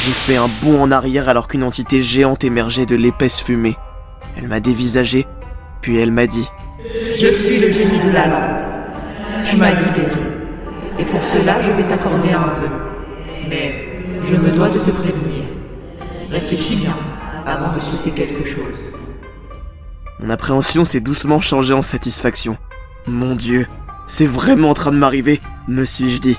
J'ai fait un bond en arrière alors qu'une entité géante émergeait de l'épaisse fumée. Elle m'a dévisagé, puis elle m'a dit « Je suis le génie de la lampe. Tu m'as libéré. Et pour cela, je vais t'accorder un vœu. Mais je me dois de te prévenir. Réfléchis bien avant de souhaiter quelque chose. » Mon appréhension s'est doucement changée en satisfaction. Mon Dieu, c'est vraiment en train de m'arriver, me suis-je dit.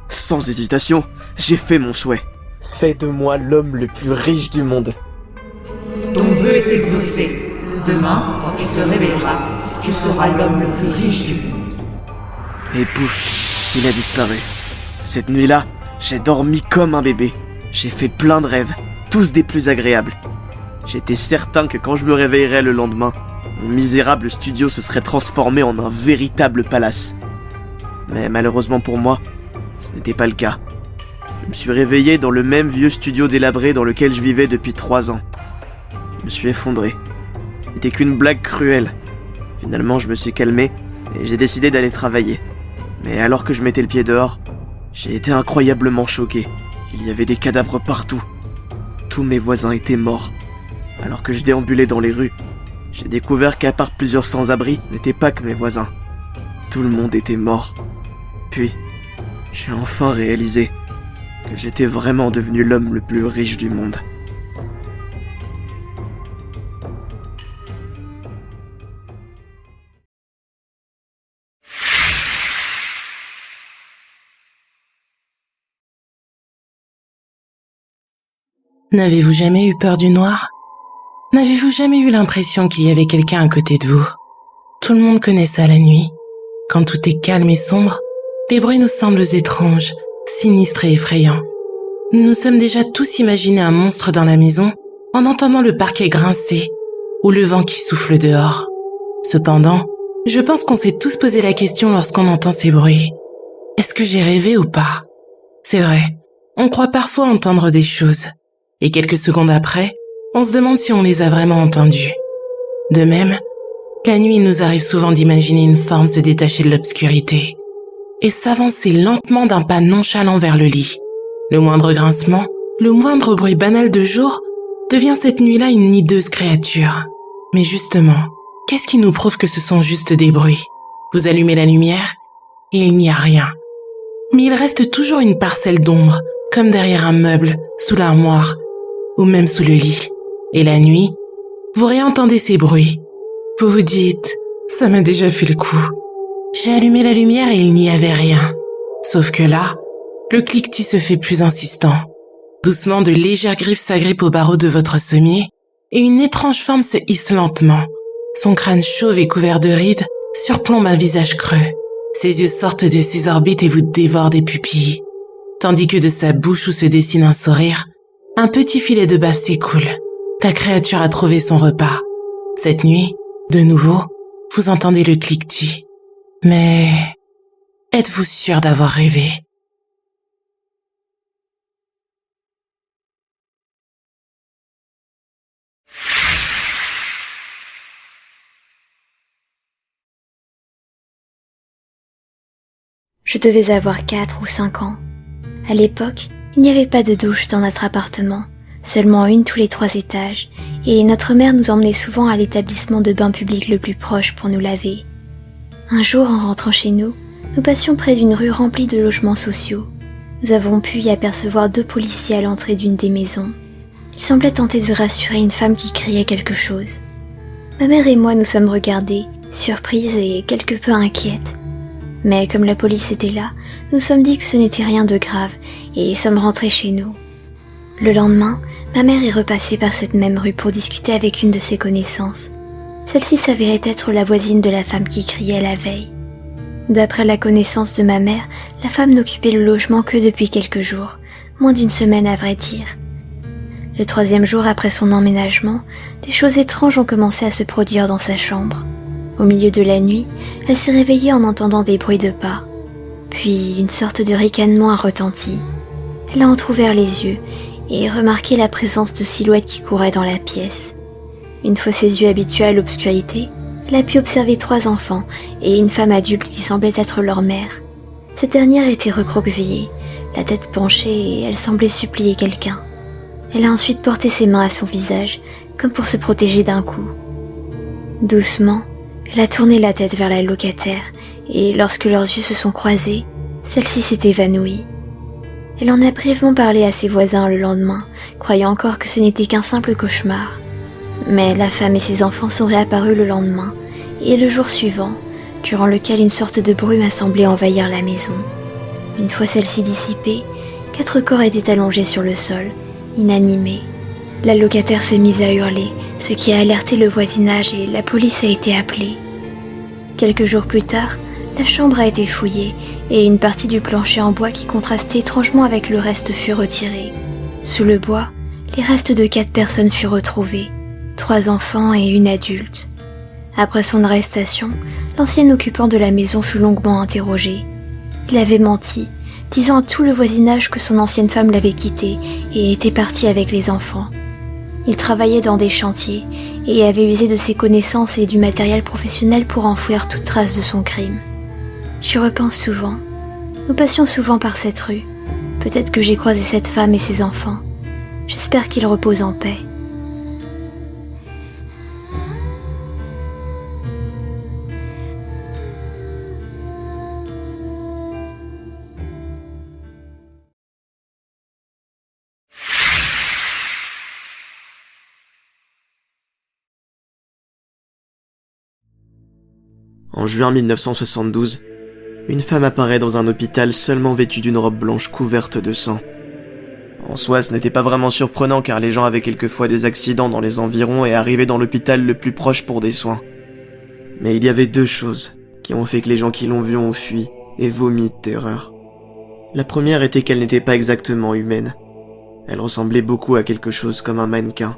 Sans hésitation, j'ai fait mon souhait. Fais de moi l'homme le plus riche du monde. Ton vœu est exaucé. Demain, quand tu te réveilleras, tu seras l'homme le plus riche du monde. Et pouf, il a disparu. Cette nuit-là, j'ai dormi comme un bébé. J'ai fait plein de rêves, tous des plus agréables. J'étais certain que quand je me réveillerais le lendemain, mon misérable studio se serait transformé en un véritable palace. Mais malheureusement pour moi, ce n'était pas le cas. Je me suis réveillé dans le même vieux studio délabré dans lequel je vivais depuis 3 ans. Je me suis effondré. Ce n'était qu'une blague cruelle. Finalement, je me suis calmé et j'ai décidé d'aller travailler. Mais alors que je mettais le pied dehors, j'ai été incroyablement choqué. Il y avait des cadavres partout. Tous mes voisins étaient morts. Alors que je déambulais dans les rues, j'ai découvert qu'à part plusieurs sans-abri, ce n'était pas que mes voisins. Tout le monde était mort. Puis, j'ai enfin réalisé que j'étais vraiment devenu l'homme le plus riche du monde. N'avez-vous jamais eu peur du noir ? N'avez-vous jamais eu l'impression qu'il y avait quelqu'un à côté de vous ? Tout le monde connaît ça la nuit. Quand tout est calme et sombre, les bruits nous semblent étranges, sinistres et effrayants. Nous nous sommes déjà tous imaginé un monstre dans la maison en entendant le parquet grincer ou le vent qui souffle dehors. Cependant, je pense qu'on s'est tous posé la question lorsqu'on entend ces bruits. Est-ce que j'ai rêvé ou pas ? C'est vrai, on croit parfois entendre des choses. Et quelques secondes après, on se demande si on les a vraiment entendus. De même, la nuit, il nous arrive souvent d'imaginer une forme se détacher de l'obscurité et s'avancer lentement d'un pas nonchalant vers le lit. Le moindre grincement, le moindre bruit banal de jour devient cette nuit-là une hideuse créature. Mais justement, qu'est-ce qui nous prouve que ce sont juste des bruits ? Vous allumez la lumière et il n'y a rien. Mais il reste toujours une parcelle d'ombre, comme derrière un meuble, sous l'armoire, ou même sous le lit. Et la nuit, vous réentendez ces bruits. Vous vous dites, ça m'a déjà fait le coup. J'ai allumé la lumière et il n'y avait rien. Sauf que là, le cliquetis se fait plus insistant. Doucement, de légères griffes s'agrippent aux barreaux de votre sommier et une étrange forme se hisse lentement. Son crâne chauve et couvert de rides surplombe un visage creux. Ses yeux sortent de ses orbites et vous dévorent des pupilles. Tandis que de sa bouche où se dessine un sourire, un petit filet de bave s'écoule. La créature a trouvé son repas. Cette nuit, de nouveau, vous entendez le cliquetis. Mais êtes-vous sûr d'avoir rêvé ? Je devais avoir 4 ou 5 ans. À l'époque, il n'y avait pas de douche dans notre appartement, seulement une tous les 3 étages, et notre mère nous emmenait souvent à l'établissement de bain public le plus proche pour nous laver. Un jour, en rentrant chez nous, nous passions près d'une rue remplie de logements sociaux. Nous avons pu y apercevoir 2 policiers à l'entrée d'une des maisons. Ils semblaient tenter de rassurer une femme qui criait quelque chose. Ma mère et moi nous sommes regardés, surprises et quelque peu inquiètes. Mais comme la police était là, nous sommes dit que ce n'était rien de grave et sommes rentrés chez nous. Le lendemain, ma mère est repassée par cette même rue pour discuter avec une de ses connaissances. Celle-ci s'avérait être la voisine de la femme qui criait la veille. D'après la connaissance de ma mère, la femme n'occupait le logement que depuis quelques jours, moins d'1 semaine à vrai dire. Le 3e jour après son emménagement, des choses étranges ont commencé à se produire dans sa chambre. Au milieu de la nuit, elle s'est réveillée en entendant des bruits de pas. Puis une sorte de ricanement a retenti. Elle a entrouvert les yeux et remarqué la présence de silhouettes qui couraient dans la pièce. Une fois ses yeux habitués à l'obscurité, elle a pu observer 3 enfants et une femme adulte qui semblait être leur mère. Cette dernière était recroquevillée, la tête penchée et elle semblait supplier quelqu'un. Elle a ensuite porté ses mains à son visage, comme pour se protéger d'un coup. Doucement, elle a tourné la tête vers la locataire, et lorsque leurs yeux se sont croisés, celle-ci s'est évanouie. Elle en a brièvement parlé à ses voisins le lendemain, croyant encore que ce n'était qu'un simple cauchemar. Mais la femme et ses enfants sont réapparus le lendemain, et le jour suivant, durant lequel une sorte de brume a semblé envahir la maison. Une fois celle-ci dissipée, 4 corps étaient allongés sur le sol, inanimés. La locataire s'est mise à hurler, ce qui a alerté le voisinage et la police a été appelée. Quelques jours plus tard, la chambre a été fouillée et une partie du plancher en bois qui contrastait étrangement avec le reste fut retirée. Sous le bois, les restes de 4 personnes furent retrouvés, 3 enfants et une adulte. Après son arrestation, l'ancien occupant de la maison fut longuement interrogé. Il avait menti, disant à tout le voisinage que son ancienne femme l'avait quitté et était partie avec les enfants. Il travaillait dans des chantiers et avait usé de ses connaissances et du matériel professionnel pour enfouir toute trace de son crime. J'y repense souvent. Nous passions souvent par cette rue. Peut-être que j'ai croisé cette femme et ses enfants. J'espère qu'ils reposent en paix. En juin 1972, une femme apparaît dans un hôpital seulement vêtue d'une robe blanche couverte de sang. En soi, ce n'était pas vraiment surprenant car les gens avaient quelquefois des accidents dans les environs et arrivaient dans l'hôpital le plus proche pour des soins. Mais il y avait 2 choses qui ont fait que les gens qui l'ont vue ont fui et vomi de terreur. La première était qu'elle n'était pas exactement humaine. Elle ressemblait beaucoup à quelque chose comme un mannequin,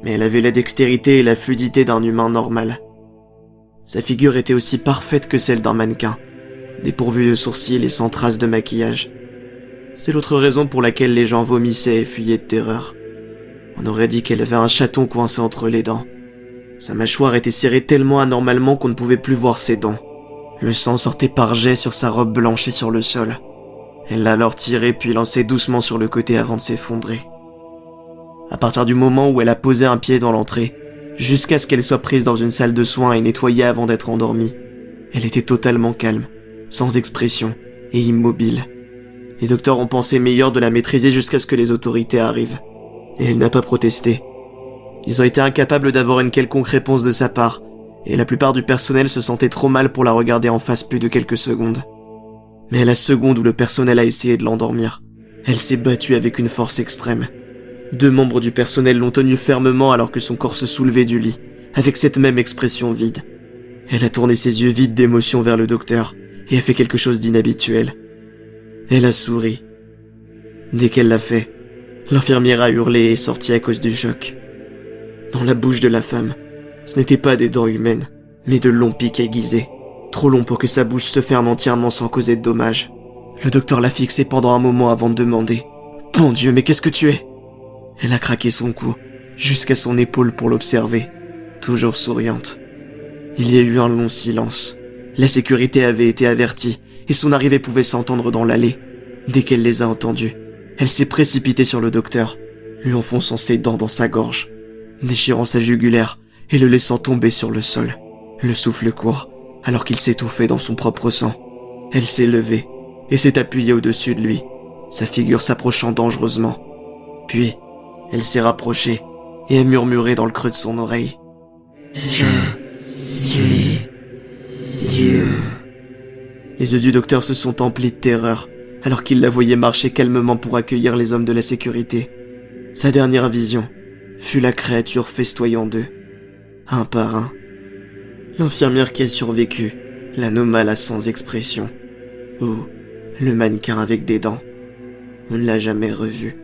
mais elle avait la dextérité et la fluidité d'un humain normal. Sa figure était aussi parfaite que celle d'un mannequin, dépourvue de sourcils et sans trace de maquillage. C'est l'autre raison pour laquelle les gens vomissaient et fuyaient de terreur. On aurait dit qu'elle avait un chaton coincé entre les dents. Sa mâchoire était serrée tellement anormalement qu'on ne pouvait plus voir ses dents. Le sang sortait par jets sur sa robe blanche et sur le sol. Elle l'a alors tiré puis lancé doucement sur le côté avant de s'effondrer. À partir du moment où elle a posé un pied dans l'entrée, jusqu'à ce qu'elle soit prise dans une salle de soins et nettoyée avant d'être endormie, elle était totalement calme, sans expression et immobile. Les docteurs ont pensé meilleur de la maîtriser jusqu'à ce que les autorités arrivent. Et elle n'a pas protesté. Ils ont été incapables d'avoir une quelconque réponse de sa part, et la plupart du personnel se sentait trop mal pour la regarder en face plus de quelques secondes. Mais à la seconde où le personnel a essayé de l'endormir, elle s'est battue avec une force extrême. 2 membres du personnel l'ont tenue fermement alors que son corps se soulevait du lit, avec cette même expression vide. Elle a tourné ses yeux vides d'émotion vers le docteur et a fait quelque chose d'inhabituel. Elle a souri. Dès qu'elle l'a fait, l'infirmière a hurlé et est sortie à cause du choc. Dans la bouche de la femme, ce n'étaient pas des dents humaines, mais de longs pics aiguisés, trop longs pour que sa bouche se ferme entièrement sans causer de dommages. Le docteur l'a fixée pendant un moment avant de demander « Bon Dieu, mais qu'est-ce que tu es ?» Elle a craqué son cou, jusqu'à son épaule pour l'observer, toujours souriante. Il y a eu un long silence. La sécurité avait été avertie, et son arrivée pouvait s'entendre dans l'allée. Dès qu'elle les a entendus, elle s'est précipitée sur le docteur, lui enfonçant ses dents dans sa gorge, déchirant sa jugulaire et le laissant tomber sur le sol, le souffle court, alors qu'il s'étouffait dans son propre sang. Elle s'est levée et s'est appuyée au-dessus de lui, sa figure s'approchant dangereusement. Puis, elle s'est rapprochée et a murmuré dans le creux de son oreille. « Je suis Dieu. » Les yeux du docteur se sont emplis de terreur, alors qu'il la voyait marcher calmement pour accueillir les hommes de la sécurité. Sa dernière vision fut la créature festoyant d'eux, un par un. L'infirmière qui a survécu la nomma la sans expression, ou le mannequin avec des dents. On ne l'a jamais revu.